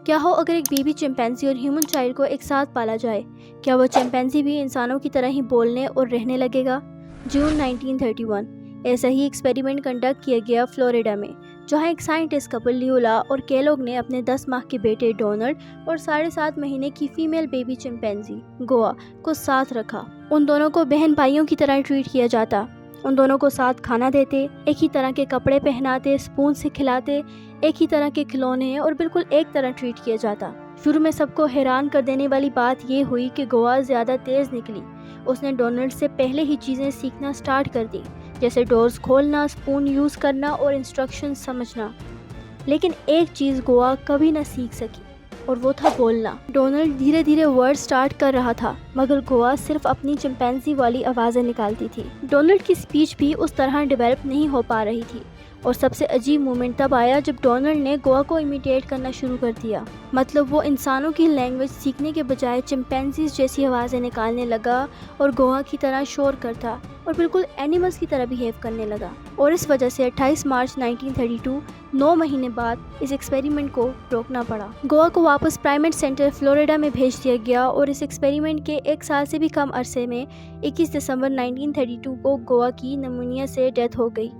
क्या हो अगर एक बेबी चिंपैंजी और ह्यूमन चाइल्ड को एक साथ पाला जाए? क्या वो चिंपैंजी भी इंसानों की तरह ही बोलने और रहने लगेगा? जून 1931 ऐसा ही एक्सपेरिमेंट कंडक्ट किया गया फ्लोरिडा में, जहां एक साइंटिस्ट कपल लियोला और केलोग ने अपने 10 माह के बेटे डोनाल्ड और 7.5 महीने की फीमेल बेबी चिंपैंजी गोवा को साथ रखा। उन दोनों को बहन भाइयों की तरह ट्रीट किया जाता। उन दोनों को साथ खाना देते, एक ही तरह के कपड़े पहनाते, स्पून से खिलाते, एक ही तरह के खिलौने और बिल्कुल एक तरह ट्रीट किया जाता। शुरू में सबको हैरान कर देने वाली बात ये हुई कि गोवा ज़्यादा तेज़ निकली। उसने डोनाल्ड से पहले ही चीज़ें सीखना स्टार्ट कर दी, जैसे डोर्स खोलना, स्पून यूज़ करना और इंस्ट्रक्शन समझना। लेकिन एक चीज़ गोवा कभी न सीख सकी और वो था बोलना। डोनाल्ड धीरे धीरे वर्ड स्टार्ट कर रहा था, मगर गोवा सिर्फ अपनी चिंपैंजी वाली आवाज़ें निकालती थी। डोनाल्ड की स्पीच भी उस तरह डेवलप नहीं हो पा रही थी। और सबसे अजीब मोमेंट तब आया जब डोनाल्ड ने गोवा को इमिटेट करना शुरू कर दिया। मतलब वो इंसानों की लैंग्वेज सीखने के बजाय चिंपैंजीज जैसी आवाज़ें निकालने लगा और गोवा की तरह शोर करता और बिल्कुल एनिमल्स की तरह बिहेव करने लगा। और इस वजह से 28 मार्च 1932, 9 महीने बाद, इस एक्सपेरिमेंट को रोकना पड़ा। गोवा को वापस प्राइमेट सेंटर फ्लोरिडा में भेज दिया गया और इस एक्सपेरिमेंट के 1 साल से भी कम अरसे में 21 दिसंबर 1932 को गोवा की निमोनिया से डेथ हो गई।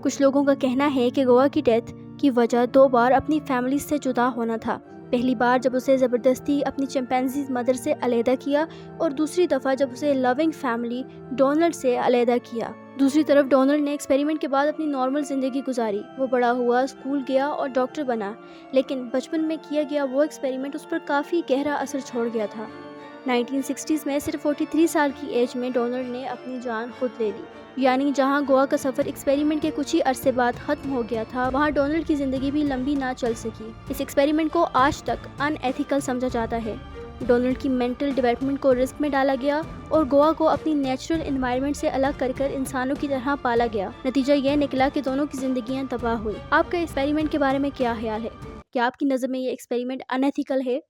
कुछ लोगों का कहना है कि गोवा की डेथ की वजह 2 बार अपनी फैमिली से जुदा होना था। पहली बार जब उसे ज़बरदस्ती अपनी चिंपैंजी मदर से अलहदा किया और दूसरी दफ़ा जब उसे लविंग फैमिली डोनाल्ड से अलहदा किया। दूसरी तरफ डोनाल्ड ने एक्सपेरिमेंट के बाद अपनी नॉर्मल ज़िंदगी गुजारी। वो बड़ा हुआ, स्कूल गया और डॉक्टर बना, लेकिन बचपन में किया गया वो एक्सपेरिमेंट उस पर काफ़ी गहरा असर छोड़ गया था। 1960s में सिर्फ 43 साल की एज में डोनाल्ड ने अपनी जान खुद ले ली। यानी जहां गोवा का सफ़र एक्सपेरिमेंट के कुछ ही अरसे बाद ख़त्म हो गया था, वहां डोनाल्ड की ज़िंदगी भी लंबी ना चल सकी। इस एक्सपेरिमेंट को आज तक अनएथिकल समझा जाता है। डोनाल्ड की मेंटल डेवलपमेंट को रिस्क में डाला गया और गोवा को अपनी नेचुरल एनवायरनमेंट से अलग कर इंसानों की तरह पाला गया। नतीजा यह निकला कि दोनों की जिंदगियां तबाह हुई। आपका एक्सपेरिमेंट के बारे में क्या ख्याल है? क्या आपकी नज़र में ये एक्सपेरिमेंट अनएथिकल है?